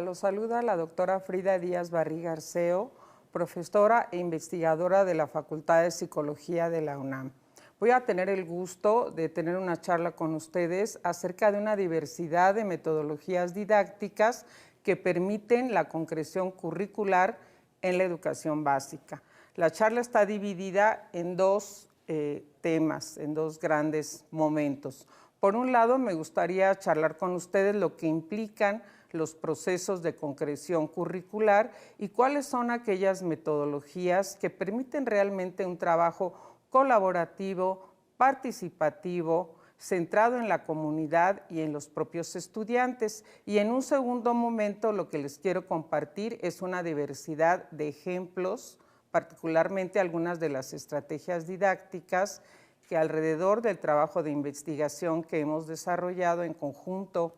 Los saluda la doctora Frida Díaz Barriga Arceo, profesora e investigadora de la Facultad de Psicología de la UNAM. Voy a tener el gusto de tener una charla con ustedes acerca de una diversidad de metodologías didácticas que permiten la concreción curricular en la educación básica. La charla está dividida en dos temas, en dos grandes momentos. Por un lado, me gustaría charlar con ustedes lo que implican los procesos de concreción curricular y cuáles son aquellas metodologías que permiten realmente un trabajo colaborativo, participativo, centrado en la comunidad y en los propios estudiantes. Y en un segundo momento, lo que les quiero compartir es una diversidad de ejemplos, particularmente algunas de las estrategias didácticas que alrededor del trabajo de investigación que hemos desarrollado en conjunto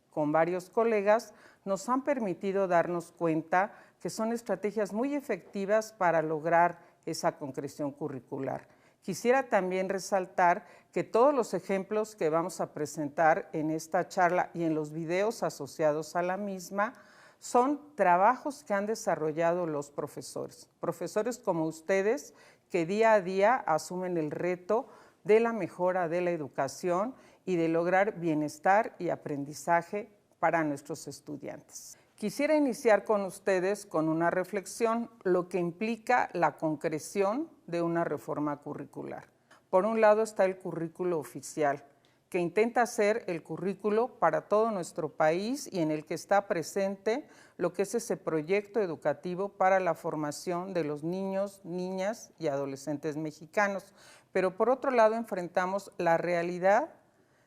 con varios colegas, nos han permitido darnos cuenta que son estrategias muy efectivas para lograr esa concreción curricular. Quisiera también resaltar que todos los ejemplos que vamos a presentar en esta charla y en los videos asociados a la misma son trabajos que han desarrollado los profesores. Profesores como ustedes que día a día asumen el reto de la mejora de la educación y de lograr bienestar y aprendizaje para nuestros estudiantes. Quisiera iniciar con ustedes con una reflexión, lo que implica la concreción de una reforma curricular. Por un lado está el currículo oficial, que intenta ser el currículo para todo nuestro país y en el que está presente lo que es ese proyecto educativo para la formación de los niños, niñas y adolescentes mexicanos. Pero por otro lado enfrentamos la realidad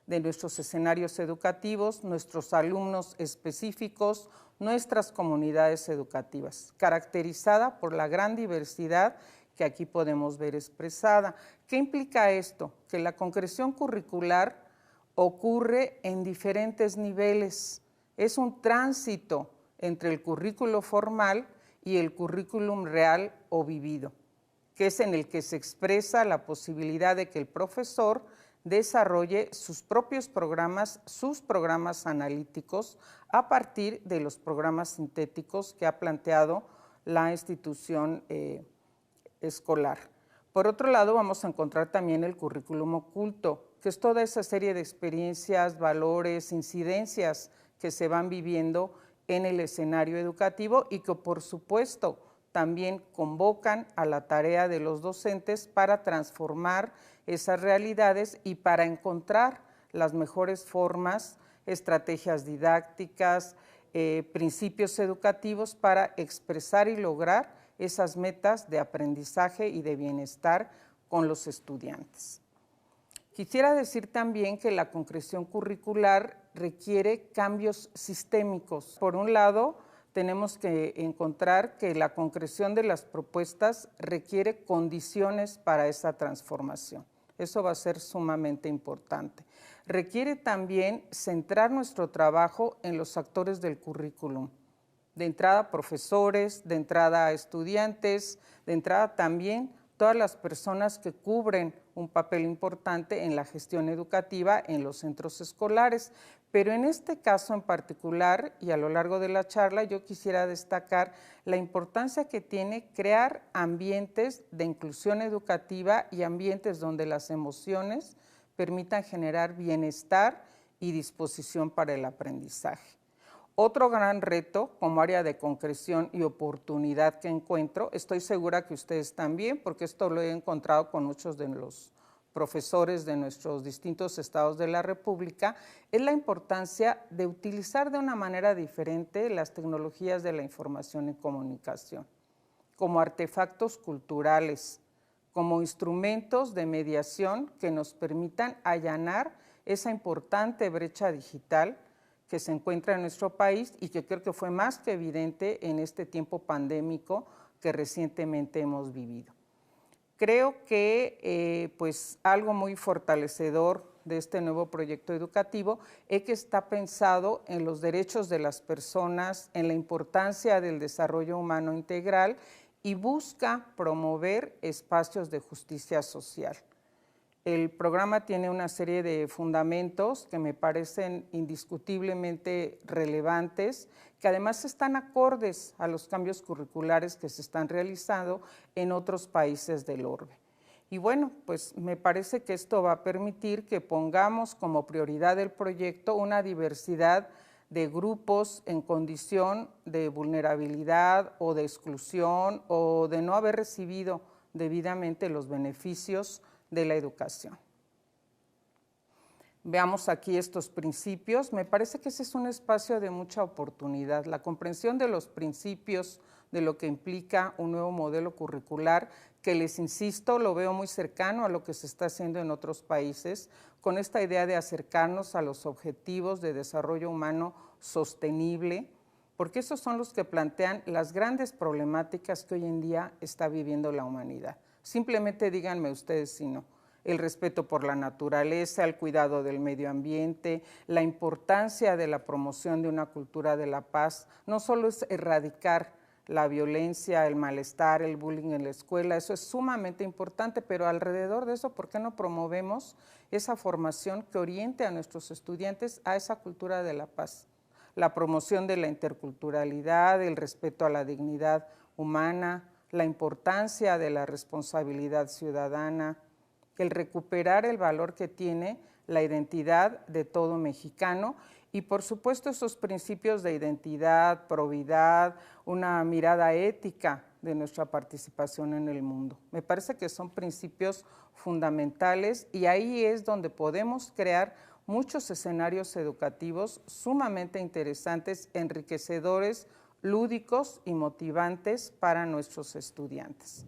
de nuestros escenarios educativos, nuestros alumnos específicos, nuestras comunidades educativas, caracterizada por la gran diversidad que aquí podemos ver expresada. ¿Qué implica esto? Que la concreción curricular ocurre en diferentes niveles. Es un tránsito entre el currículo formal y el currículum real o vivido, que es en el que se expresa la posibilidad de que el profesor desarrolle sus propios programas, sus programas analíticos, a partir de los programas sintéticos que ha planteado la institución escolar. Por otro lado, vamos a encontrar también el currículum oculto, que es toda esa serie de experiencias, valores, incidencias que se van viviendo en el escenario educativo y que, por supuesto, también convocan a la tarea de los docentes para transformar esas realidades y para encontrar las mejores formas, estrategias didácticas, principios educativos para expresar y lograr esas metas de aprendizaje y de bienestar con los estudiantes. Quisiera decir también que la concreción curricular requiere cambios sistémicos. Por un lado, tenemos que encontrar que la concreción de las propuestas requiere condiciones para esa transformación. Eso va a ser sumamente importante. Requiere también centrar nuestro trabajo en los actores del currículum. De entrada, profesores, de entrada, estudiantes, de entrada también todas las personas que cubren un papel importante en la gestión educativa en los centros escolares. Pero en este caso en particular, y a lo largo de la charla, yo quisiera destacar la importancia que tiene crear ambientes de inclusión educativa y ambientes donde las emociones permitan generar bienestar y disposición para el aprendizaje. Otro gran reto como área de concreción y oportunidad que encuentro, estoy segura que ustedes también, porque esto lo he encontrado con muchos de los profesores de nuestros distintos estados de la República, es la importancia de utilizar de una manera diferente las tecnologías de la información y comunicación, como artefactos culturales, como instrumentos de mediación que nos permitan allanar esa importante brecha digital que se encuentra en nuestro país y que creo que fue más que evidente en este tiempo pandémico que recientemente hemos vivido. Creo que pues algo muy fortalecedor de este nuevo proyecto educativo es que está pensado en los derechos de las personas, en la importancia del desarrollo humano integral y busca promover espacios de justicia social. El programa tiene una serie de fundamentos que me parecen indiscutiblemente relevantes, que además están acordes a los cambios curriculares que se están realizando en otros países del orbe. Y bueno, pues me parece que esto va a permitir que pongamos como prioridad del proyecto una diversidad de grupos en condición de vulnerabilidad o de exclusión o de no haber recibido debidamente los beneficios de la educación. Veamos aquí estos principios. Me parece que ese es un espacio de mucha oportunidad. La comprensión de los principios de lo que implica un nuevo modelo curricular, que les insisto, lo veo muy cercano a lo que se está haciendo en otros países, con esta idea de acercarnos a los objetivos de desarrollo humano sostenible, porque esos son los que plantean las grandes problemáticas que hoy en día está viviendo la humanidad. Simplemente díganme ustedes si no. El respeto por la naturaleza, el cuidado del medio ambiente, la importancia de la promoción de una cultura de la paz, no solo es erradicar la violencia, el malestar, el bullying en la escuela, eso es sumamente importante, pero alrededor de eso, ¿por qué no promovemos esa formación que oriente a nuestros estudiantes a esa cultura de la paz? La promoción de la interculturalidad, el respeto a la dignidad humana, la importancia de la responsabilidad ciudadana, el recuperar el valor que tiene la identidad de todo mexicano y por supuesto esos principios de identidad, probidad, una mirada ética de nuestra participación en el mundo. Me parece que son principios fundamentales y ahí es donde podemos crear muchos escenarios educativos sumamente interesantes, enriquecedores, lúdicos y motivantes para nuestros estudiantes.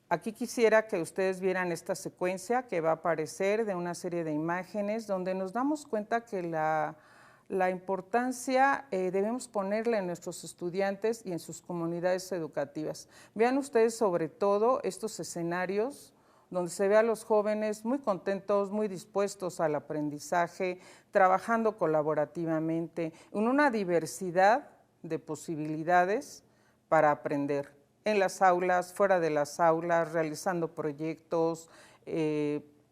Aquí quisiera que ustedes vieran esta secuencia que va a aparecer de una serie de imágenes donde nos damos cuenta que la importancia debemos ponerla en nuestros estudiantes y en sus comunidades educativas. Vean ustedes sobre todo estos escenarios donde se ve a los jóvenes muy contentos, muy dispuestos al aprendizaje, trabajando colaborativamente, en una diversidad de posibilidades para aprender. En las aulas, fuera de las aulas, realizando proyectos,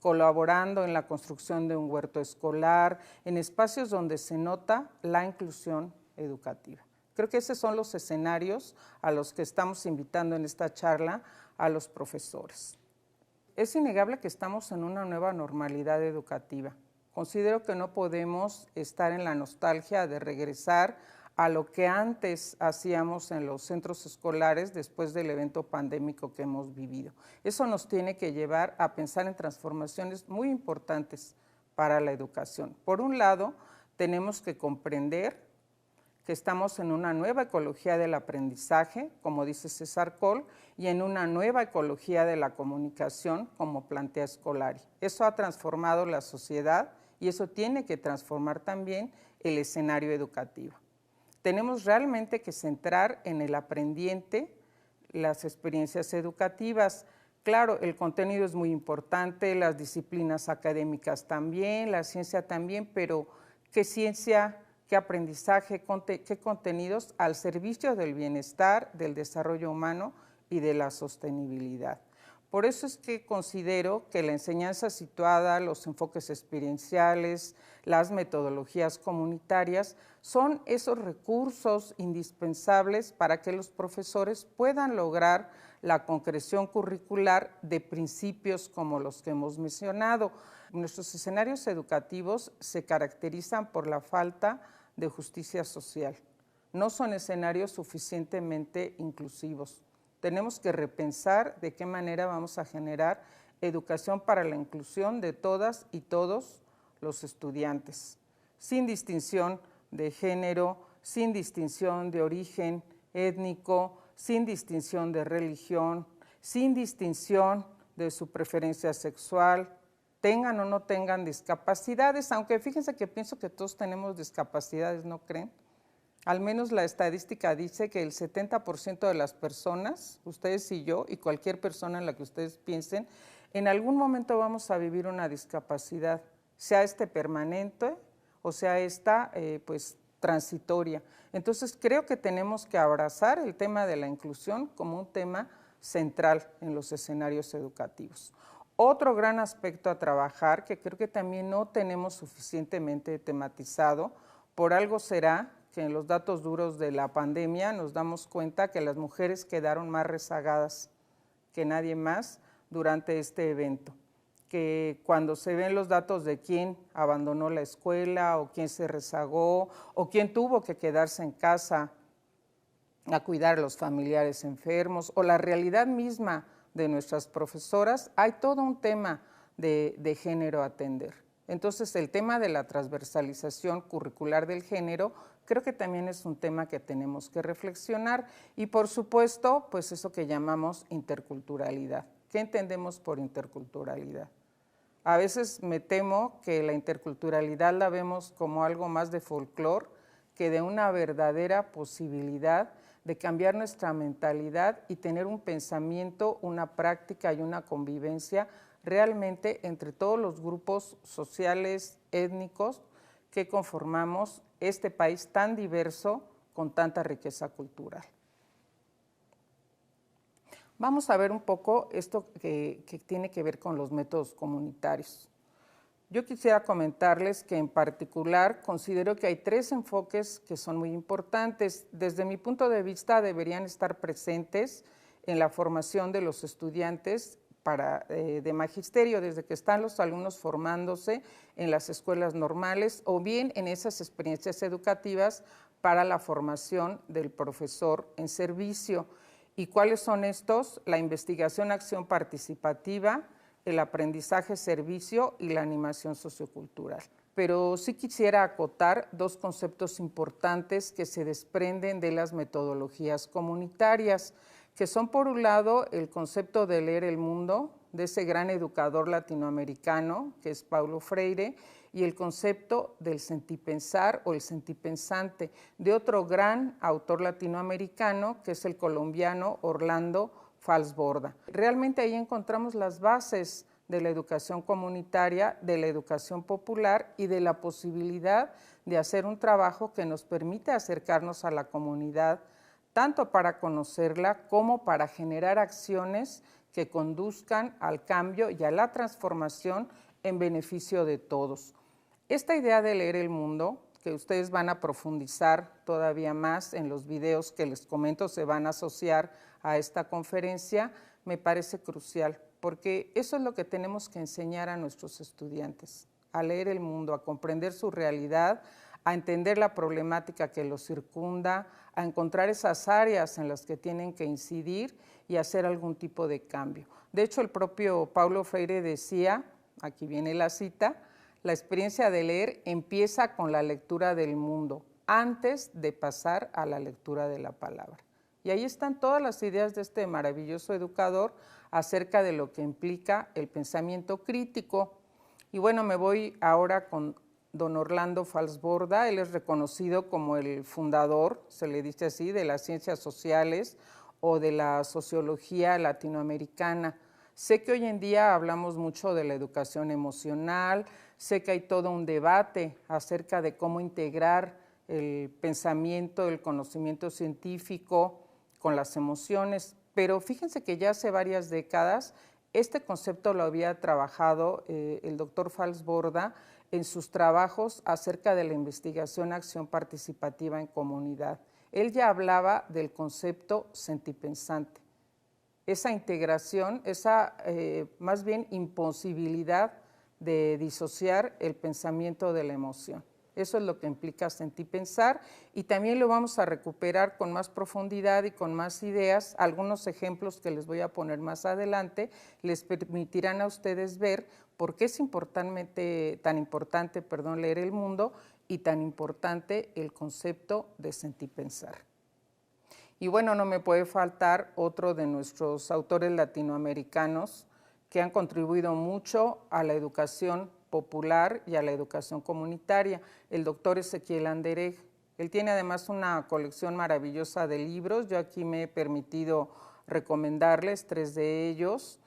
colaborando en la construcción de un huerto escolar, en espacios donde se nota la inclusión educativa. Creo que esos son los escenarios a los que estamos invitando en esta charla a los profesores. Es innegable que estamos en una nueva normalidad educativa. Considero que no podemos estar en la nostalgia de regresar a lo que antes hacíamos en los centros escolares después del evento pandémico que hemos vivido. Eso nos tiene que llevar a pensar en transformaciones muy importantes para la educación. Por un lado, tenemos que comprender que estamos en una nueva ecología del aprendizaje, como dice César Coll, y en una nueva ecología de la comunicación, como plantea Scolari. Eso ha transformado la sociedad y eso tiene que transformar también el escenario educativo. Tenemos realmente que centrar en el aprendiente las experiencias educativas. Claro, el contenido es muy importante, las disciplinas académicas también, la ciencia también, pero ¿qué ciencia, qué aprendizaje, qué contenidos al servicio del bienestar, del desarrollo humano y de la sostenibilidad? Por eso es que considero que la enseñanza situada, los enfoques experienciales, las metodologías comunitarias son esos recursos indispensables para que los profesores puedan lograr la concreción curricular de principios como los que hemos mencionado. Nuestros escenarios educativos se caracterizan por la falta de justicia social. No son escenarios suficientemente inclusivos. Tenemos que repensar de qué manera vamos a generar educación para la inclusión de todas y todos los estudiantes, sin distinción de género, sin distinción de origen étnico, sin distinción de religión, sin distinción de su preferencia sexual, tengan o no tengan discapacidades, aunque fíjense que pienso que todos tenemos discapacidades, ¿no creen? Al menos la estadística dice que el 70% de las personas, ustedes y yo, y cualquier persona en la que ustedes piensen, en algún momento vamos a vivir una discapacidad, sea permanente o sea pues transitoria. Entonces creo que tenemos que abrazar el tema de la inclusión como un tema central en los escenarios educativos. Otro gran aspecto a trabajar, que creo que también no tenemos suficientemente tematizado, por algo será que en los datos duros de la pandemia nos damos cuenta que las mujeres quedaron más rezagadas que nadie más durante este evento, que cuando se ven los datos de quién abandonó la escuela o quién se rezagó o quién tuvo que quedarse en casa a cuidar a los familiares enfermos o la realidad misma de nuestras profesoras, hay todo un tema de género a atender. Entonces, el tema de la transversalización curricular del género creo que también es un tema que tenemos que reflexionar y, por supuesto, pues eso que llamamos interculturalidad. ¿Qué entendemos por interculturalidad? A veces me temo que la interculturalidad la vemos como algo más de folclore que de una verdadera posibilidad de cambiar nuestra mentalidad y tener un pensamiento, una práctica y una convivencia realmente entre todos los grupos sociales, étnicos que conformamos este país tan diverso con tanta riqueza cultural. Vamos a ver un poco esto que tiene que ver con los métodos comunitarios. Yo quisiera comentarles que en particular considero que hay 3 enfoques que son muy importantes. Desde mi punto de vista deberían estar presentes en la formación de los estudiantes de magisterio, desde que están los alumnos formándose en las escuelas normales o bien en esas experiencias educativas para la formación del profesor en servicio. ¿Y cuáles son estos? La investigación, acción participativa, el aprendizaje servicio y la animación sociocultural. Pero sí quisiera acotar 2 conceptos importantes que se desprenden de las metodologías comunitarias, que son por un lado el concepto de leer el mundo, de ese gran educador latinoamericano que es Paulo Freire, y el concepto del sentipensar o el sentipensante, de otro gran autor latinoamericano que es el colombiano Orlando Falsborda. Realmente ahí encontramos las bases de la educación comunitaria, de la educación popular y de la posibilidad de hacer un trabajo que nos permite acercarnos a la comunidad, tanto para conocerla como para generar acciones que conduzcan al cambio y a la transformación en beneficio de todos. Esta idea de leer el mundo, que ustedes van a profundizar todavía más en los videos que les comento, se van a asociar a esta conferencia, me parece crucial, porque eso es lo que tenemos que enseñar a nuestros estudiantes, a leer el mundo, a comprender su realidad, a entender la problemática que los circunda, a encontrar esas áreas en las que tienen que incidir y hacer algún tipo de cambio. De hecho, el propio Paulo Freire decía, aquí viene la cita, la experiencia de leer empieza con la lectura del mundo, antes de pasar a la lectura de la palabra. Y ahí están todas las ideas de este maravilloso educador acerca de lo que implica el pensamiento crítico. Y bueno, me voy ahora con don Orlando Falsborda. Él es reconocido como el fundador, se le dice así, de las ciencias sociales o de la sociología latinoamericana. Sé que hoy en día hablamos mucho de la educación emocional, sé que hay todo un debate acerca de cómo integrar el pensamiento, el conocimiento científico con las emociones, pero fíjense que ya hace varias décadas este concepto lo había trabajado el doctor Falsborda en sus trabajos acerca de la investigación acción participativa en comunidad. Él ya hablaba del concepto sentipensante, esa integración, esa más bien imposibilidad de disociar el pensamiento de la emoción. Eso es lo que implica sentipensar y también lo vamos a recuperar con más profundidad y con más ideas. Algunos ejemplos que les voy a poner más adelante les permitirán a ustedes ver por qué es tan importante leer el mundo y tan importante el concepto de sentipensar. Y bueno, no me puede faltar otro de nuestros autores latinoamericanos que han contribuido mucho a la educación popular y a la educación comunitaria, el doctor Ezequiel Anderegg. Él tiene además una colección maravillosa de libros, yo aquí me he permitido recomendarles 3 de ellos.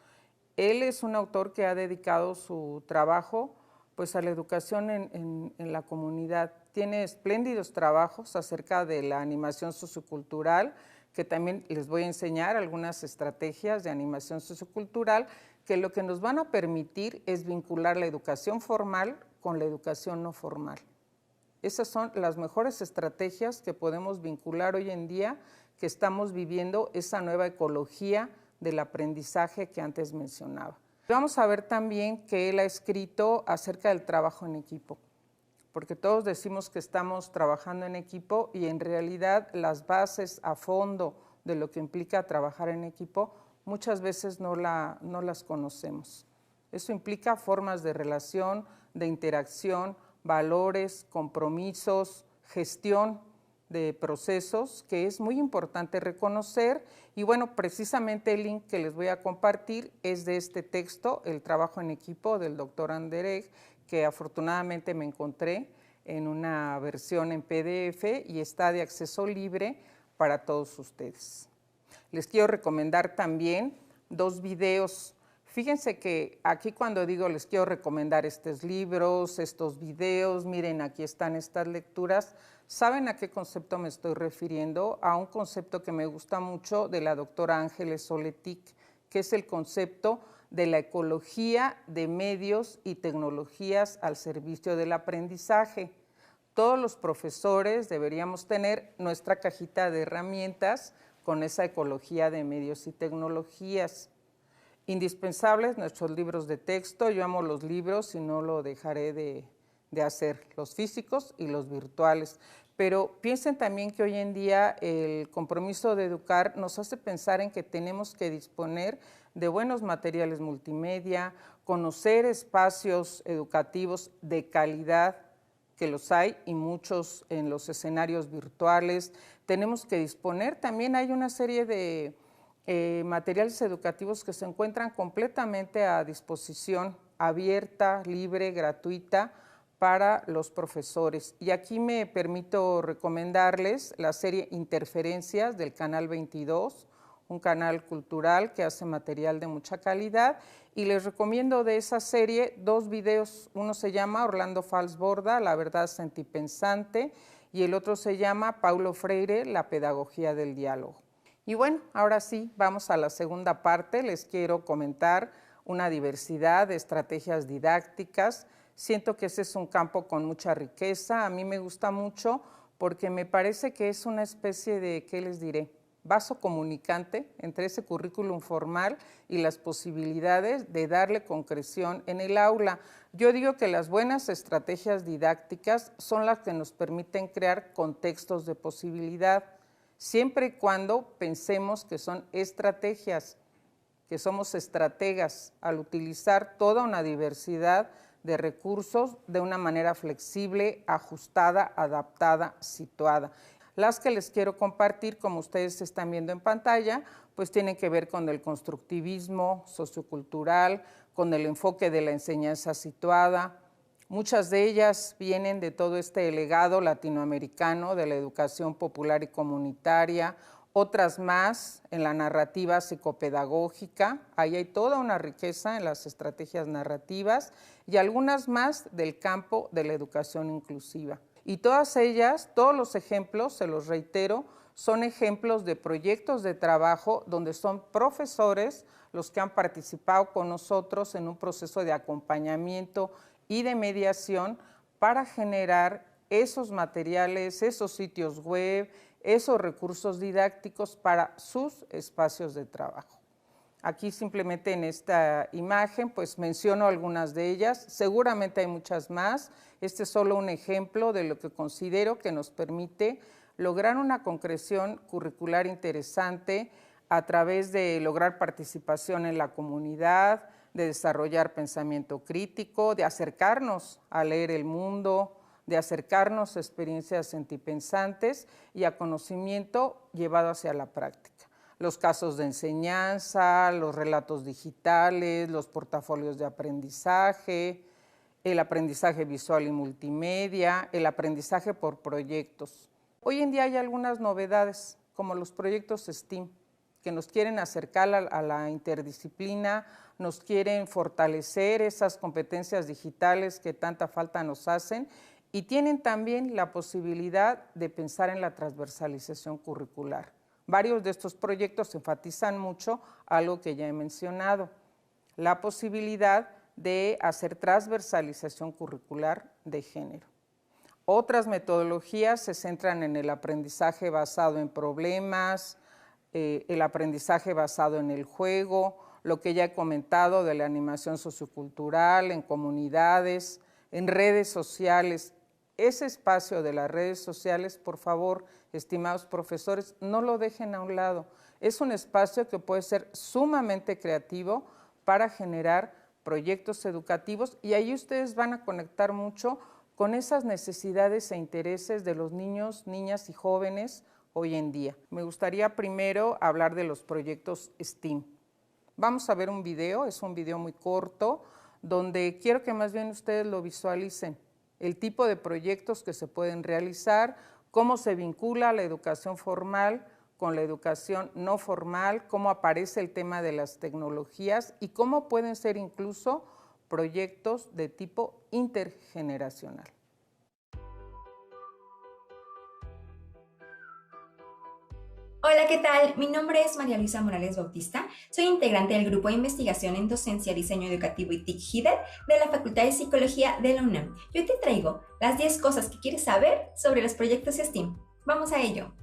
Él es un autor que ha dedicado su trabajo pues, a la educación en la comunidad. Tiene espléndidos trabajos acerca de la animación sociocultural, que también les voy a enseñar algunas estrategias de animación sociocultural que lo que nos van a permitir es vincular la educación formal con la educación no formal. Esas son las mejores estrategias que podemos vincular hoy en día que estamos viviendo esa nueva ecología del aprendizaje que antes mencionaba. Vamos a ver también que él ha escrito acerca del trabajo en equipo, porque todos decimos que estamos trabajando en equipo y en realidad las bases a fondo de lo que implica trabajar en equipo muchas veces no las conocemos. Eso implica formas de relación, de interacción, valores, compromisos, gestión de procesos que es muy importante reconocer. Y bueno, precisamente el link que les voy a compartir es de este texto, El trabajo en equipo, del doctor Anderegg, que afortunadamente me encontré en una versión en PDF y está de acceso libre para todos ustedes. Les quiero recomendar también 2 videos. Fíjense que aquí cuando digo les quiero recomendar estos libros, estos videos, miren, aquí están estas lecturas, ¿saben a qué concepto me estoy refiriendo? A un concepto que me gusta mucho de la doctora Ángeles Soletic, que es el concepto de la ecología de medios y tecnologías al servicio del aprendizaje. Todos los profesores deberíamos tener nuestra cajita de herramientas con esa ecología de medios y tecnologías. Indispensables nuestros libros de texto. Yo amo los libros y no lo dejaré de hacer, los físicos y los virtuales. Pero piensen también que hoy en día el compromiso de educar nos hace pensar en que tenemos que disponer de buenos materiales multimedia, conocer espacios educativos de calidad, que los hay y muchos en los escenarios virtuales. Tenemos que disponer, también hay una serie de materiales educativos que se encuentran completamente a disposición, abierta, libre, gratuita para los profesores. Y aquí me permito recomendarles la serie Interferencias del Canal 22, un canal cultural que hace material de mucha calidad, y les recomiendo de esa serie 2 videos. Uno se llama Orlando Falsborda, La verdad sentipensante, y el otro se llama Paulo Freire, La pedagogía del diálogo. Y bueno, ahora sí, vamos a la segunda parte. Les quiero comentar una diversidad de estrategias didácticas. Siento que ese es un campo con mucha riqueza. A mí me gusta mucho porque me parece que es una especie de, ¿qué les diré?, vaso comunicante entre ese currículum formal y las posibilidades de darle concreción en el aula. Yo digo que las buenas estrategias didácticas son las que nos permiten crear contextos de posibilidad, siempre y cuando pensemos que son estrategias, que somos estrategas al utilizar toda una diversidad de recursos de una manera flexible, ajustada, adaptada, situada. Las que les quiero compartir, como ustedes están viendo en pantalla, pues tienen que ver con el constructivismo sociocultural, con el enfoque de la enseñanza situada. Muchas de ellas vienen de todo este legado latinoamericano de la educación popular y comunitaria, otras más en la narrativa psicopedagógica, ahí hay toda una riqueza en las estrategias narrativas, y algunas más del campo de la educación inclusiva. Y todas ellas, todos los ejemplos, se los reitero, son ejemplos de proyectos de trabajo donde son profesores los que han participado con nosotros en un proceso de acompañamiento y de mediación para generar esos materiales, esos sitios web, esos recursos didácticos para sus espacios de trabajo. Aquí simplemente en esta imagen pues menciono algunas de ellas, seguramente hay muchas más. Este es solo un ejemplo de lo que considero que nos permite lograr una concreción curricular interesante a través de lograr participación en la comunidad, de desarrollar pensamiento crítico, de acercarnos a leer el mundo, de acercarnos a experiencias sentipensantes y a conocimiento llevado hacia la práctica. Los casos de enseñanza, los relatos digitales, los portafolios de aprendizaje, el aprendizaje visual y multimedia, el aprendizaje por proyectos. Hoy en día hay algunas novedades, como los proyectos STEAM, que nos quieren acercar a la interdisciplina, nos quieren fortalecer esas competencias digitales que tanta falta nos hacen, y tienen también la posibilidad de pensar en la transversalización curricular. Varios de estos proyectos enfatizan mucho algo que ya he mencionado, la posibilidad de hacer transversalización curricular de género. Otras metodologías se centran en el aprendizaje basado en problemas, el aprendizaje basado en el juego, lo que ya he comentado de la animación sociocultural, en comunidades, en redes sociales. Ese espacio de las redes sociales, por favor, estimados profesores, no lo dejen a un lado. Es un espacio que puede ser sumamente creativo para generar proyectos educativos y ahí ustedes van a conectar mucho con esas necesidades e intereses de los niños, niñas y jóvenes hoy en día. Me gustaría primero hablar de los proyectos STEAM. Vamos a ver un video, es un video muy corto, donde quiero que más bien ustedes lo visualicen, el tipo de proyectos que se pueden realizar, cómo se vincula la educación formal con la educación no formal, cómo aparece el tema de las tecnologías y cómo pueden ser incluso proyectos de tipo intergeneracional. Hola, ¿qué tal? Mi nombre es María Luisa Morales Bautista. Soy integrante del Grupo de Investigación en Docencia, Diseño Educativo y TIC HIDER de la Facultad de Psicología de la UNAM. Y hoy te traigo las 10 cosas que quieres saber sobre los proyectos STEAM. ¡Vamos a ello!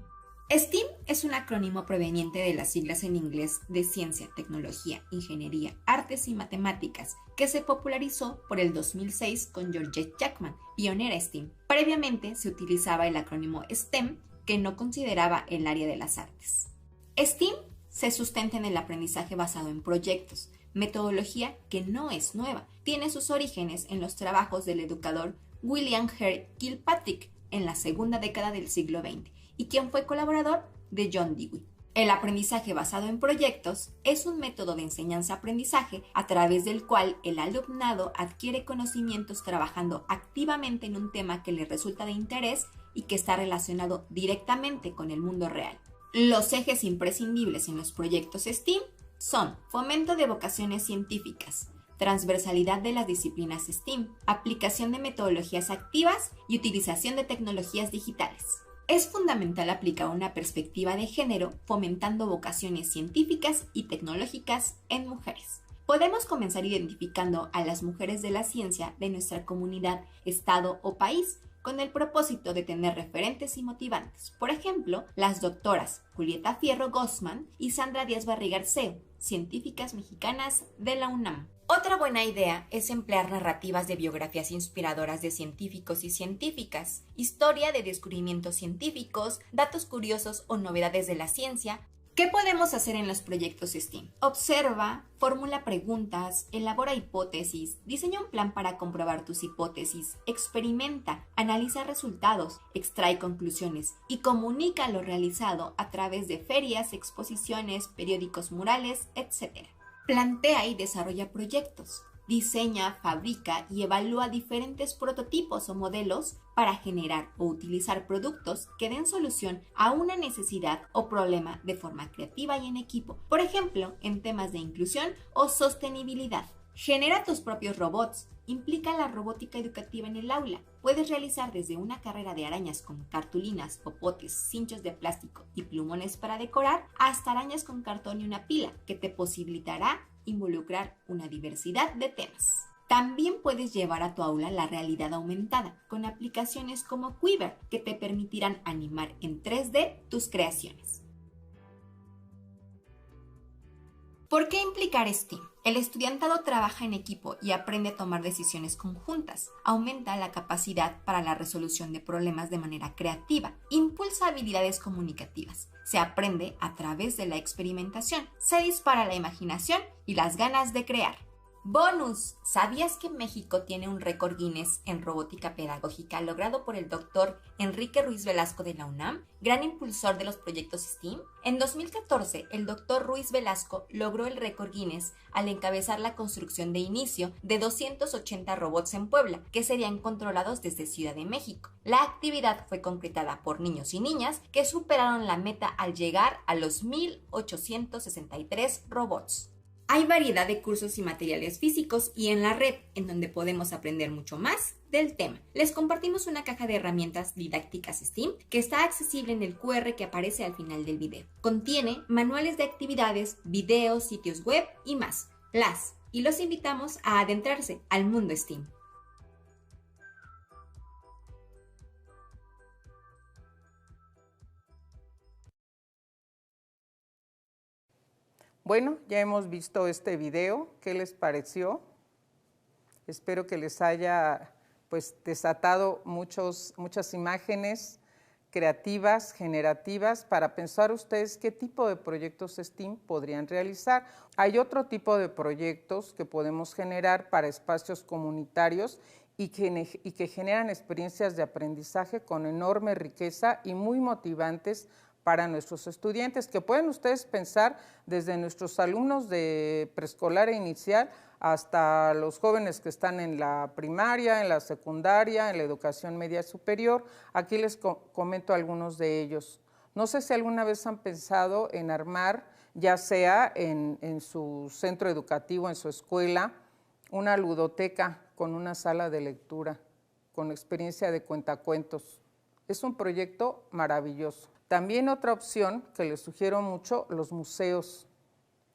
STEAM es un acrónimo proveniente de las siglas en inglés de Ciencia, Tecnología, Ingeniería, Artes y Matemáticas, que se popularizó por el 2006 con Georgette Jackman, pionera STEAM. Previamente se utilizaba el acrónimo STEM, que no consideraba el área de las artes. STEAM se sustenta en el aprendizaje basado en proyectos, metodología que no es nueva. Tiene sus orígenes en los trabajos del educador William Hare Kilpatrick en la segunda década del siglo XX y quien fue colaborador de John Dewey. El aprendizaje basado en proyectos es un método de enseñanza-aprendizaje a través del cual el alumnado adquiere conocimientos trabajando activamente en un tema que le resulta de interés y que está relacionado directamente con el mundo real. Los ejes imprescindibles en los proyectos STEAM son fomento de vocaciones científicas, transversalidad de las disciplinas STEAM, aplicación de metodologías activas y utilización de tecnologías digitales. Es fundamental aplicar una perspectiva de género fomentando vocaciones científicas y tecnológicas en mujeres. Podemos comenzar identificando a las mujeres de la ciencia de nuestra comunidad, estado o país, con el propósito de tener referentes y motivantes. Por ejemplo, las doctoras Julieta Fierro Gossman y Sandra Díaz Barriga Arceo, científicas mexicanas de la UNAM. Otra buena idea es emplear narrativas de biografías inspiradoras de científicos y científicas, historia de descubrimientos científicos, datos curiosos o novedades de la ciencia. ¿Qué podemos hacer en los proyectos STEAM? Observa, formula preguntas, elabora hipótesis, diseña un plan para comprobar tus hipótesis, experimenta, analiza resultados, extrae conclusiones y comunica lo realizado a través de ferias, exposiciones, periódicos murales, etc. Plantea y desarrolla proyectos. Diseña, fabrica y evalúa diferentes prototipos o modelos para generar o utilizar productos que den solución a una necesidad o problema de forma creativa y en equipo, por ejemplo, en temas de inclusión o sostenibilidad. Genera tus propios robots. Implica la robótica educativa en el aula. Puedes realizar desde una carrera de arañas con cartulinas, popotes, cinchos de plástico y plumones para decorar, hasta arañas con cartón y una pila, que te posibilitará involucrar una diversidad de temas. También puedes llevar a tu aula la realidad aumentada con aplicaciones como Quiver, que te permitirán animar en 3D tus creaciones. ¿Por qué implicar STEAM? El estudiantado trabaja en equipo y aprende a tomar decisiones conjuntas, aumenta la capacidad para la resolución de problemas de manera creativa, impulsa habilidades comunicativas, se aprende a través de la experimentación, se dispara la imaginación y las ganas de crear. ¡Bonus! ¿Sabías que México tiene un récord Guinness en robótica pedagógica logrado por el doctor Enrique Ruiz Velasco de la UNAM, gran impulsor de los proyectos STEAM? En 2014, el doctor Ruiz Velasco logró el récord Guinness al encabezar la construcción de inicio de 280 robots en Puebla, que serían controlados desde Ciudad de México. La actividad fue concretada por niños y niñas que superaron la meta al llegar a los 1,863 robots. Hay variedad de cursos y materiales físicos y en la red, en donde podemos aprender mucho más del tema. Les compartimos una caja de herramientas didácticas STEAM que está accesible en el QR que aparece al final del video. Contiene manuales de actividades, videos, sitios web y más. Y los invitamos a adentrarse al mundo STEAM. Bueno, ya hemos visto este video. ¿Qué les pareció? Espero que les haya desatado muchas imágenes creativas, generativas, para pensar ustedes qué tipo de proyectos STEAM podrían realizar. Hay otro tipo de proyectos que podemos generar para espacios comunitarios y que generan experiencias de aprendizaje con enorme riqueza y muy motivantes para nuestros estudiantes, que pueden ustedes pensar desde nuestros alumnos de preescolar e inicial hasta los jóvenes que están en la primaria, en la secundaria, en la educación media superior. Aquí les comento algunos de ellos. No sé si alguna vez han pensado en armar, ya sea en su centro educativo, en su escuela, una ludoteca con una sala de lectura, con experiencia de cuentacuentos. Es un proyecto maravilloso. También otra opción que les sugiero mucho, los museos.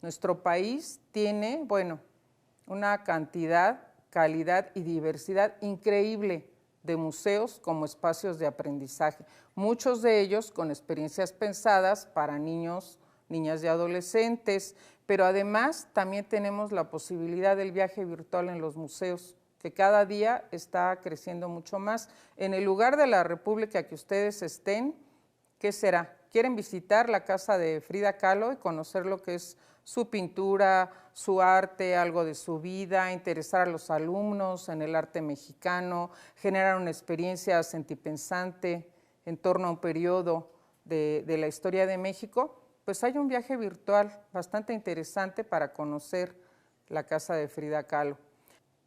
Nuestro país tiene, una cantidad, calidad y diversidad increíble de museos como espacios de aprendizaje. Muchos de ellos con experiencias pensadas para niños, niñas y adolescentes, pero además también tenemos la posibilidad del viaje virtual en los museos, que cada día está creciendo mucho más. En el lugar de la República que ustedes estén, ¿qué será? ¿Quieren visitar la casa de Frida Kahlo y conocer lo que es su pintura, su arte, algo de su vida, interesar a los alumnos en el arte mexicano, generar una experiencia sentipensante en torno a un periodo de la historia de México? Pues hay un viaje virtual bastante interesante para conocer la casa de Frida Kahlo.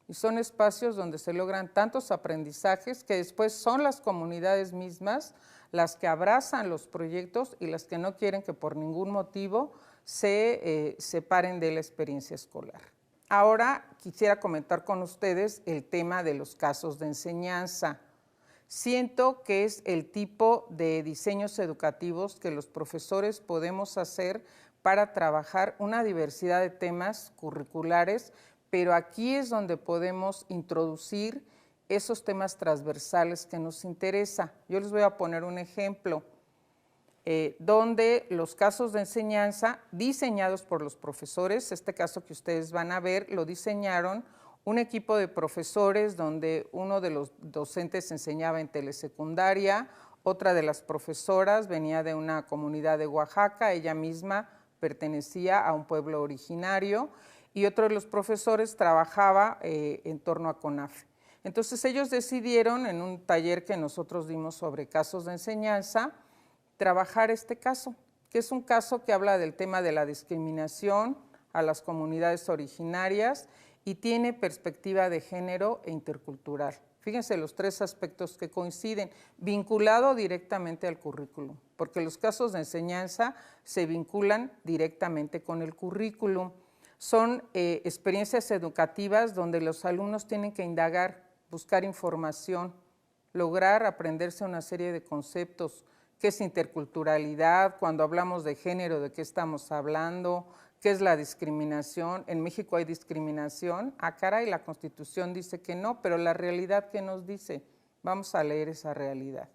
Y son espacios donde se logran tantos aprendizajes que después son las comunidades mismas las que abrazan los proyectos y las que no quieren que por ningún motivo se separen de la experiencia escolar. Ahora quisiera comentar con ustedes el tema de los casos de enseñanza. Siento que es el tipo de diseños educativos que los profesores podemos hacer para trabajar una diversidad de temas curriculares, pero aquí es donde podemos introducir esos temas transversales que nos interesa. Yo les voy a poner un ejemplo, donde los casos de enseñanza diseñados por los profesores, este caso que ustedes van a ver, lo diseñaron un equipo de profesores donde uno de los docentes enseñaba en telesecundaria, otra de las profesoras venía de una comunidad de Oaxaca, ella misma pertenecía a un pueblo originario, y otro de los profesores trabajaba en torno a CONAFE. Entonces ellos decidieron, en un taller que nosotros dimos sobre casos de enseñanza, trabajar este caso, que es un caso que habla del tema de la discriminación a las comunidades originarias y tiene perspectiva de género e intercultural. Fíjense los tres aspectos que coinciden, vinculado directamente al currículum, porque los casos de enseñanza se vinculan directamente con el currículum. Son experiencias educativas donde los alumnos tienen que indagar, buscar información, lograr aprenderse una serie de conceptos. ¿Qué es interculturalidad? Cuando hablamos de género, ¿de qué estamos hablando? ¿Qué es la discriminación? ¿En México hay discriminación? Ah, caray, la Constitución dice que no, pero la realidad, ¿qué nos dice? Vamos a leer esa realidad.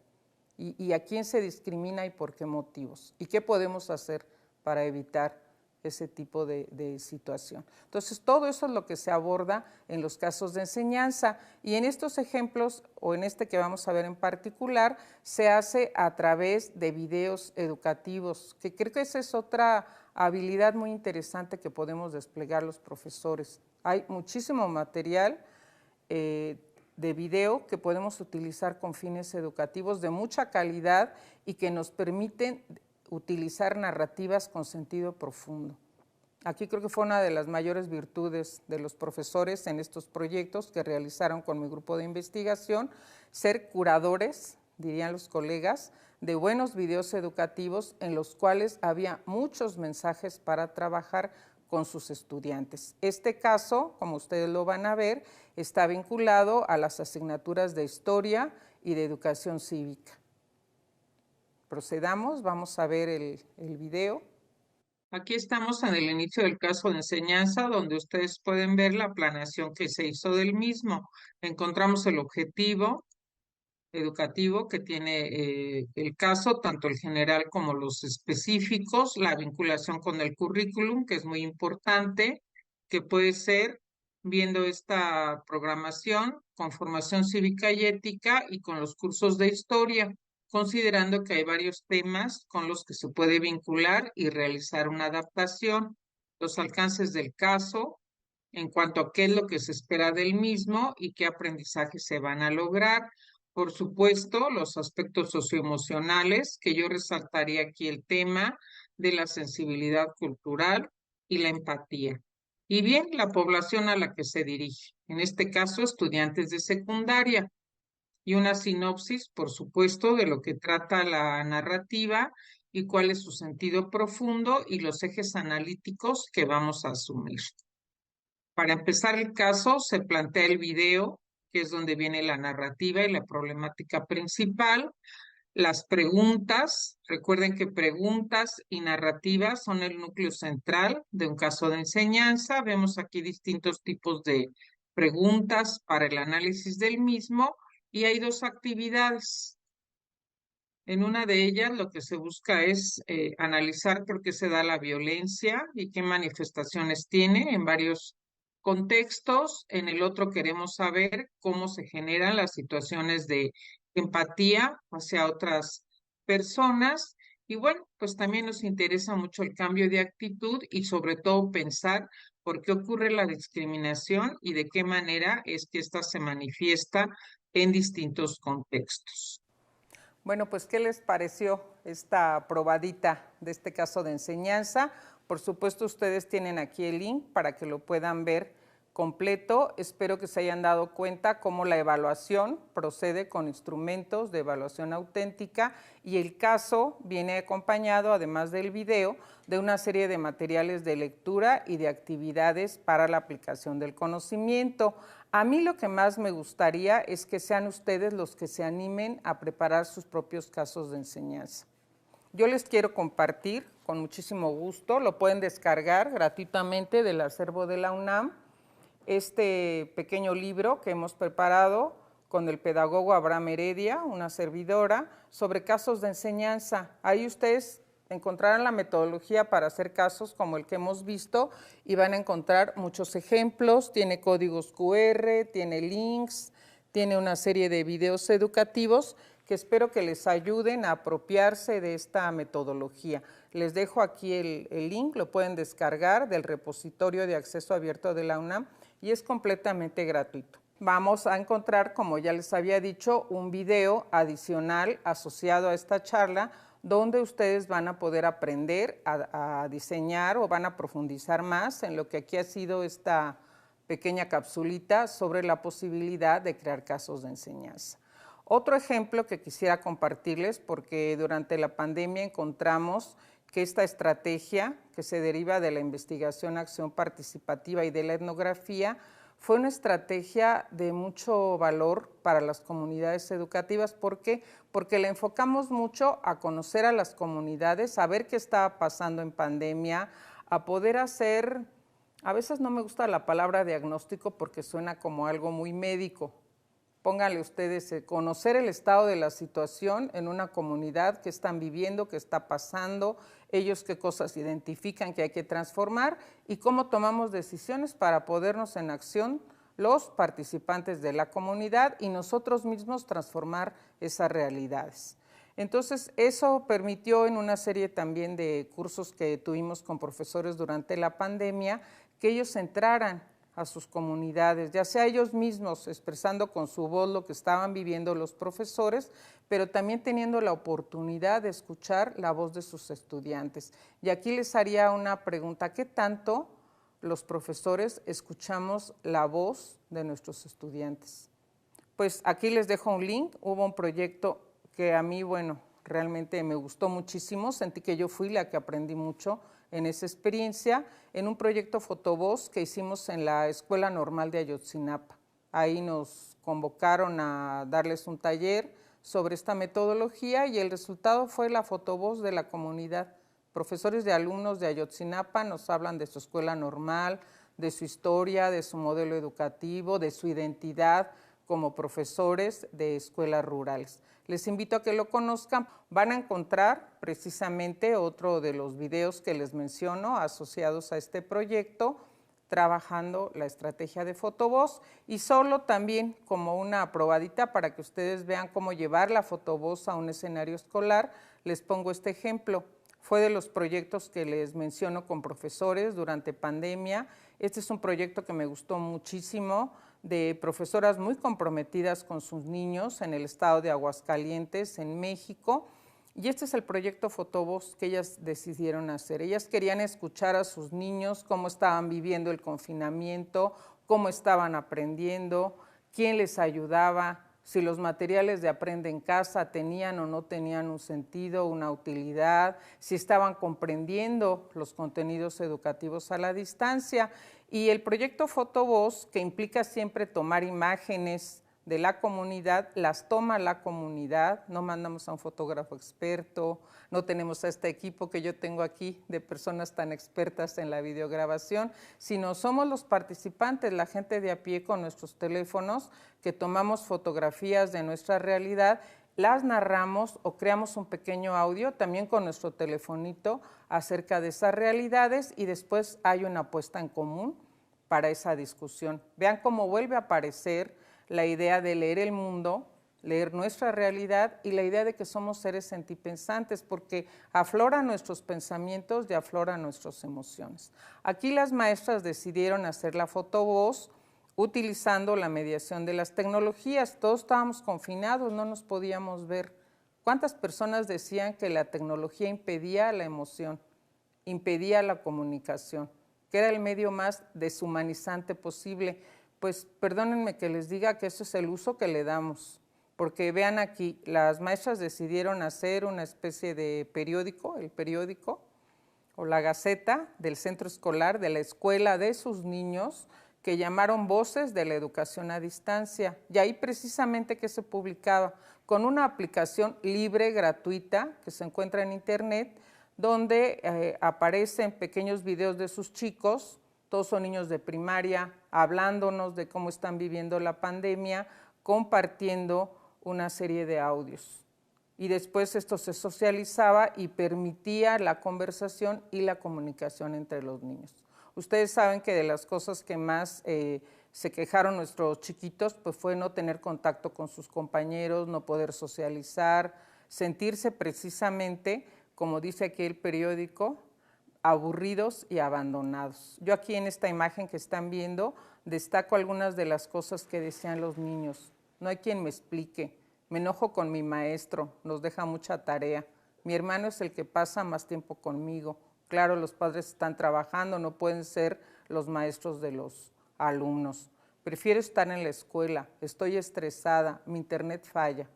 ¿Y a quién se discrimina y por qué motivos? ¿Y qué podemos hacer para evitar ese tipo de situación? Entonces, todo eso es lo que se aborda en los casos de enseñanza, y en estos ejemplos, o en este que vamos a ver en particular, se hace a través de videos educativos, que creo que esa es otra habilidad muy interesante que podemos desplegar los profesores. Hay muchísimo material de video que podemos utilizar con fines educativos de mucha calidad y que nos permiten utilizar narrativas con sentido profundo. Aquí creo que fue una de las mayores virtudes de los profesores en estos proyectos que realizaron con mi grupo de investigación, ser curadores, dirían los colegas, de buenos videos educativos en los cuales había muchos mensajes para trabajar con sus estudiantes. Este caso, como ustedes lo van a ver, está vinculado a las asignaturas de Historia y de Educación Cívica. Procedamos, vamos a ver el video. Aquí estamos en el inicio del caso de enseñanza, donde ustedes pueden ver la planeación que se hizo del mismo. Encontramos el objetivo educativo que tiene el caso, tanto el general como los específicos, la vinculación con el currículum, que es muy importante, que puede ser viendo esta programación con formación cívica y ética y con los cursos de historia, considerando que hay varios temas con los que se puede vincular y realizar una adaptación, los alcances del caso, en cuanto a qué es lo que se espera del mismo y qué aprendizajes se van a lograr. Por supuesto, los aspectos socioemocionales, que yo resaltaría aquí el tema de la sensibilidad cultural y la empatía. Y bien, la población a la que se dirige, en este caso estudiantes de secundaria, y una sinopsis, por supuesto, de lo que trata la narrativa y cuál es su sentido profundo y los ejes analíticos que vamos a asumir. Para empezar el caso, se plantea el video, que es donde viene la narrativa y la problemática principal. Las preguntas, recuerden que preguntas y narrativas son el núcleo central de un caso de enseñanza. Vemos aquí distintos tipos de preguntas para el análisis del mismo y hay dos actividades. En una de ellas lo que se busca es analizar por qué se da la violencia y qué manifestaciones tiene en varios contextos. En el otro queremos saber cómo se generan las situaciones de empatía hacia otras personas. Y bueno, pues también nos interesa mucho el cambio de actitud y sobre todo pensar por qué ocurre la discriminación y de qué manera es que ésta se manifiesta en distintos contextos. Bueno, pues, ¿qué les pareció esta probadita de este caso de enseñanza? Por supuesto, ustedes tienen aquí el link para que lo puedan ver completo. Espero que se hayan dado cuenta cómo la evaluación procede con instrumentos de evaluación auténtica y el caso viene acompañado, además del video, de una serie de materiales de lectura y de actividades para la aplicación del conocimiento. A mí lo que más me gustaría es que sean ustedes los que se animen a preparar sus propios casos de enseñanza. Yo les quiero compartir con muchísimo gusto, lo pueden descargar gratuitamente del acervo de la UNAM, este pequeño libro que hemos preparado con el pedagogo Abraham Heredia, una servidora, sobre casos de enseñanza. Ahí ustedes encontrarán la metodología para hacer casos como el que hemos visto y van a encontrar muchos ejemplos, tiene códigos QR, tiene links, tiene una serie de videos educativos que espero que les ayuden a apropiarse de esta metodología. Les dejo aquí el link, lo pueden descargar del repositorio de acceso abierto de la UNAM y es completamente gratuito. Vamos a encontrar, como ya les había dicho, un video adicional asociado a esta charla donde ustedes van a poder aprender a diseñar o van a profundizar más en lo que aquí ha sido esta pequeña capsulita sobre la posibilidad de crear casos de enseñanza. Otro ejemplo que quisiera compartirles, porque durante la pandemia encontramos que esta estrategia que se deriva de la investigación, acción participativa y de la etnografía fue una estrategia de mucho valor para las comunidades educativas. ¿Por qué? Porque le enfocamos mucho a conocer a las comunidades, a ver qué estaba pasando en pandemia, a poder hacer, a veces no me gusta la palabra diagnóstico porque suena como algo muy médico. Pónganle ustedes conocer el estado de la situación en una comunidad, qué están viviendo, qué está pasando, ellos qué cosas identifican que hay que transformar y cómo tomamos decisiones para podernos en acción los participantes de la comunidad y nosotros mismos transformar esas realidades. Entonces, eso permitió en una serie también de cursos que tuvimos con profesores durante la pandemia, que ellos entraran a sus comunidades, ya sea ellos mismos expresando con su voz lo que estaban viviendo los profesores, pero también teniendo la oportunidad de escuchar la voz de sus estudiantes. Y aquí les haría una pregunta, ¿qué tanto los profesores escuchamos la voz de nuestros estudiantes? Pues aquí les dejo un link, hubo un proyecto que a mí, bueno, realmente me gustó muchísimo, sentí que yo fui la que aprendí mucho en esa experiencia en un proyecto Fotovoz que hicimos en la Escuela Normal de Ayotzinapa. Ahí nos convocaron a darles un taller sobre esta metodología y el resultado fue la fotovoz de la comunidad. Profesores de alumnos de Ayotzinapa nos hablan de su escuela normal, de su historia, de su modelo educativo, de su identidad como profesores de escuelas rurales. Les invito a que lo conozcan. Van a encontrar precisamente otro de los videos que les menciono asociados a este proyecto, trabajando la estrategia de fotovoz, y solo también como una probadita para que ustedes vean cómo llevar la fotovoz a un escenario escolar, les pongo este ejemplo. Fue de los proyectos que les menciono con profesores durante pandemia. Este es un proyecto que me gustó muchísimo, de profesoras muy comprometidas con sus niños en el estado de Aguascalientes, en México. Y este es el proyecto Fotovoz que ellas decidieron hacer. Ellas querían escuchar a sus niños, cómo estaban viviendo el confinamiento, cómo estaban aprendiendo, quién les ayudaba, si los materiales de Aprende en Casa tenían o no tenían un sentido, una utilidad, si estaban comprendiendo los contenidos educativos a la distancia. Y el proyecto Fotovoz, que implica siempre tomar imágenes de la comunidad, las toma la comunidad, no mandamos a un fotógrafo experto, no tenemos a este equipo que yo tengo aquí de personas tan expertas en la videograbación, sino somos los participantes, la gente de a pie con nuestros teléfonos, que tomamos fotografías de nuestra realidad, las narramos o creamos un pequeño audio también con nuestro telefonito acerca de esas realidades y después hay una puesta en común para esa discusión. Vean cómo vuelve a aparecer la idea de leer el mundo, leer nuestra realidad y la idea de que somos seres sentipensantes, porque afloran nuestros pensamientos y afloran nuestras emociones. Aquí las maestras decidieron hacer la fotovoz utilizando la mediación de las tecnologías. Todos estábamos confinados, no nos podíamos ver. ¿Cuántas personas decían que la tecnología impedía la emoción, impedía la comunicación, que era el medio más deshumanizante posible? Pues perdónenme que les diga que eso es el uso que le damos, porque vean aquí, las maestras decidieron hacer una especie de periódico, el periódico o la gaceta del centro escolar, de la escuela de sus niños, que llamaron Voces de la Educación a Distancia. Y ahí precisamente que se publicaba con una aplicación libre, gratuita, que se encuentra en internet, donde aparecen pequeños videos de sus chicos. Todos son niños de primaria, hablándonos de cómo están viviendo la pandemia, compartiendo una serie de audios. Y después esto se socializaba y permitía la conversación y la comunicación entre los niños. Ustedes saben que de las cosas que más se quejaron nuestros chiquitos, pues fue no tener contacto con sus compañeros, no poder socializar, sentirse precisamente, como dice aquí el periódico, aburridos y abandonados. Yo aquí en esta imagen que están viendo destaco algunas de las cosas que decían los niños. No hay quien me explique, me enojo con mi maestro, nos deja mucha tarea. Mi hermano es el que pasa más tiempo conmigo. Claro, los padres están trabajando, no pueden ser los maestros de los alumnos. Prefiero estar en la escuela, estoy estresada, mi internet falla,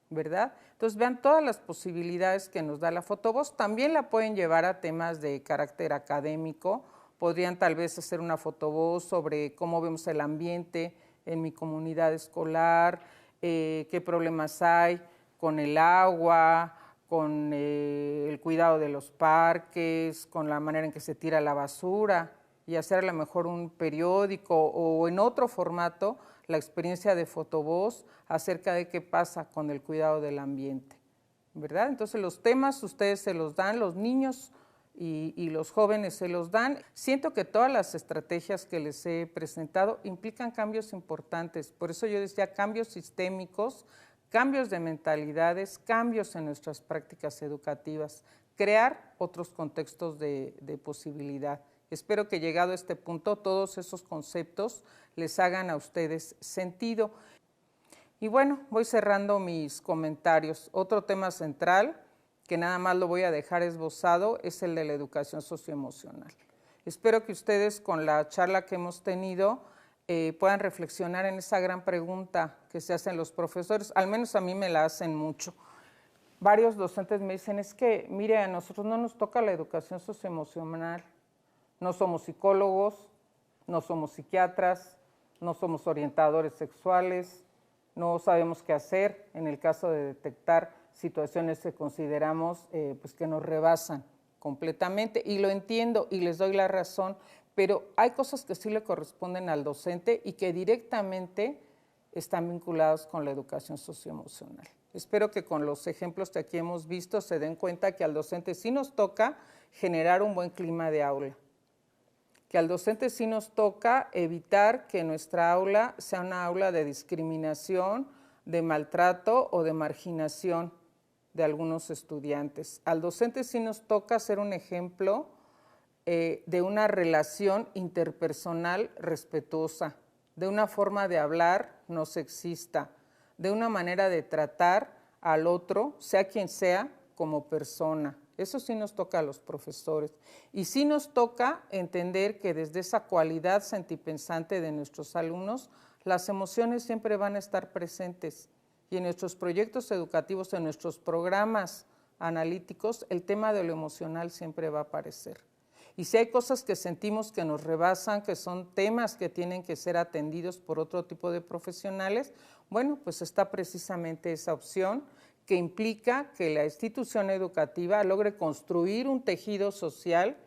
¿verdad? Entonces vean todas las posibilidades que nos da la fotovoz. También la pueden llevar a temas de carácter académico. Podrían tal vez hacer una fotovoz sobre cómo vemos el ambiente en mi comunidad escolar, qué problemas hay con el agua, con el cuidado de los parques, con la manera en que se tira la basura, y hacer a lo mejor un periódico o en otro formato la experiencia de fotovoz acerca de qué pasa con el cuidado del ambiente, ¿verdad? Entonces los temas ustedes se los dan, los niños y los jóvenes se los dan. Siento que todas las estrategias que les he presentado implican cambios importantes, por eso yo decía cambios sistémicos, cambios de mentalidades, cambios en nuestras prácticas educativas, crear otros contextos de posibilidad. Espero que llegado a este punto todos esos conceptos les hagan a ustedes sentido. Y bueno, voy cerrando mis comentarios. Otro tema central, que nada más lo voy a dejar esbozado, es el de la educación socioemocional. Espero que ustedes con la charla que hemos tenido puedan reflexionar en esa gran pregunta que se hacen los profesores, al menos a mí me la hacen mucho. varios docentes me dicen, es que, mire, a nosotros no nos toca la educación socioemocional, no somos psicólogos, no somos psiquiatras, no somos orientadores sexuales, no sabemos qué hacer en el caso de detectar situaciones que consideramos pues que nos rebasan completamente, y lo entiendo y les doy la razón, pero hay cosas que sí le corresponden al docente y que directamente están vinculados con la educación socioemocional. Espero que con los ejemplos que aquí hemos visto se den cuenta que al docente sí nos toca generar un buen clima de aula, que al docente sí nos toca evitar que nuestra aula sea una aula de discriminación, de maltrato o de marginación de algunos estudiantes. Al docente sí nos toca ser un ejemplo de una relación interpersonal respetuosa, de una forma de hablar no sexista, de una manera de tratar al otro, sea quien sea, como persona. Eso sí nos toca a los profesores. Y sí nos toca entender que desde esa cualidad sentipensante de nuestros alumnos, las emociones siempre van a estar presentes. Y en nuestros proyectos educativos, en nuestros programas analíticos, el tema de lo emocional siempre va a aparecer. Y si hay cosas que sentimos que nos rebasan, que son temas que tienen que ser atendidos por otro tipo de profesionales, bueno, pues está precisamente esa opción que implica que la institución educativa logre construir un tejido social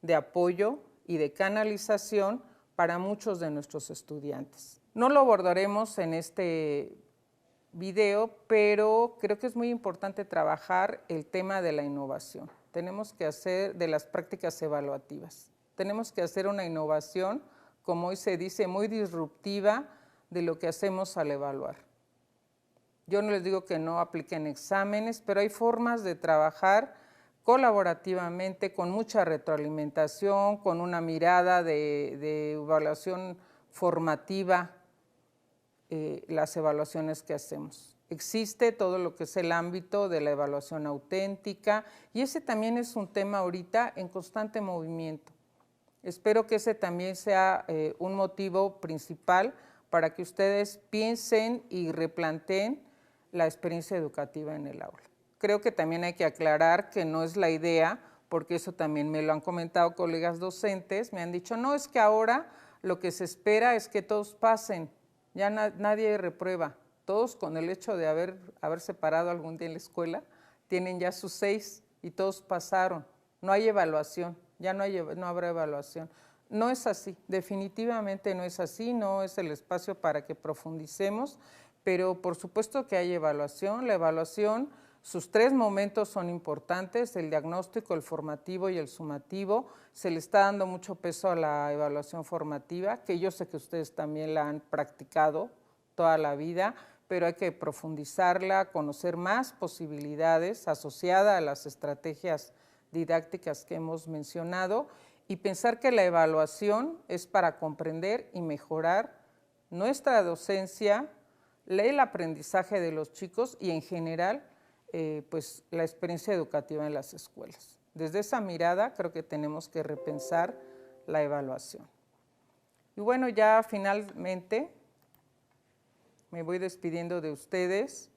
de apoyo y de canalización para muchos de nuestros estudiantes. No lo abordaremos en este video, pero creo que es muy importante trabajar el tema de la innovación. Tenemos que hacer de las prácticas evaluativas. Tenemos que hacer una innovación, como hoy se dice, muy disruptiva de lo que hacemos al evaluar. Yo no les digo que no apliquen exámenes, pero hay formas de trabajar colaborativamente, con mucha retroalimentación, con una mirada de evaluación formativa, las evaluaciones que hacemos. Existe todo lo que es el ámbito de la evaluación auténtica y ese también es un tema ahorita en constante movimiento. Espero que ese también sea un motivo principal para que ustedes piensen y replanteen la experiencia educativa en el aula. Creo que también hay que aclarar que no es la idea, porque eso también me lo han comentado colegas docentes, me han dicho, no, es que ahora lo que se espera es que todos pasen, ya nadie reprueba. Todos con el hecho de haberse parado algún día en la escuela, tienen ya sus 6 y todos pasaron. No hay evaluación, ya no habrá evaluación. No es así, definitivamente no es así, no es el espacio para que profundicemos, pero por supuesto que hay evaluación. La evaluación, sus 3 momentos son importantes, el diagnóstico, el formativo y el sumativo. Se le está dando mucho peso a la evaluación formativa, que yo sé que ustedes también la han practicado toda la vida, pero hay que profundizarla, conocer más posibilidades asociadas a las estrategias didácticas que hemos mencionado y pensar que la evaluación es para comprender y mejorar nuestra docencia, el aprendizaje de los chicos y en general pues la experiencia educativa en las escuelas. Desde esa mirada creo que tenemos que repensar la evaluación. Y bueno, ya finalmente me voy despidiendo de ustedes.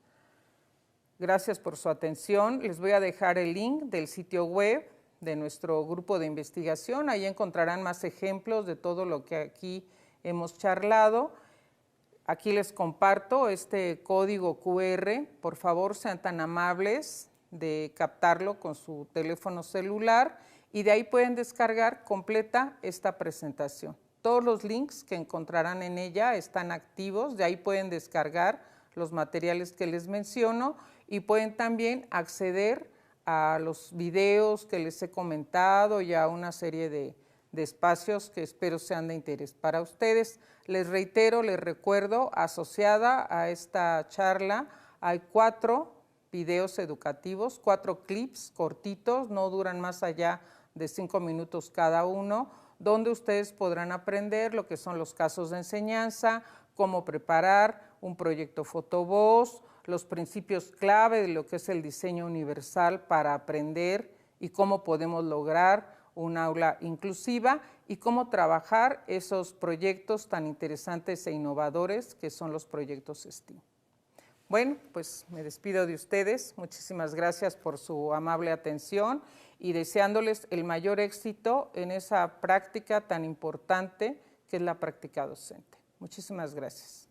Gracias por su atención. Les voy a dejar el link del sitio web de nuestro grupo de investigación. Ahí encontrarán más ejemplos de todo lo que aquí hemos charlado. Aquí les comparto este código QR. Por favor, sean tan amables de captarlo con su teléfono celular y de ahí pueden descargar completa esta presentación. Todos los links que encontrarán en ella están activos, de ahí pueden descargar los materiales que les menciono y pueden también acceder a los videos que les he comentado y a una serie de espacios que espero sean de interés para ustedes. Les reitero, les recuerdo, asociada a esta charla hay 4 videos educativos, 4 clips cortitos, no duran más allá de 5 minutos cada uno, donde ustedes podrán aprender lo que son los casos de enseñanza, cómo preparar un proyecto fotovoz, los principios clave de lo que es el diseño universal para aprender y cómo podemos lograr un aula inclusiva y cómo trabajar esos proyectos tan interesantes e innovadores que son los proyectos STEAM. Bueno, pues me despido de ustedes. Muchísimas gracias por su amable atención y deseándoles el mayor éxito en esa práctica tan importante que es la práctica docente. Muchísimas gracias.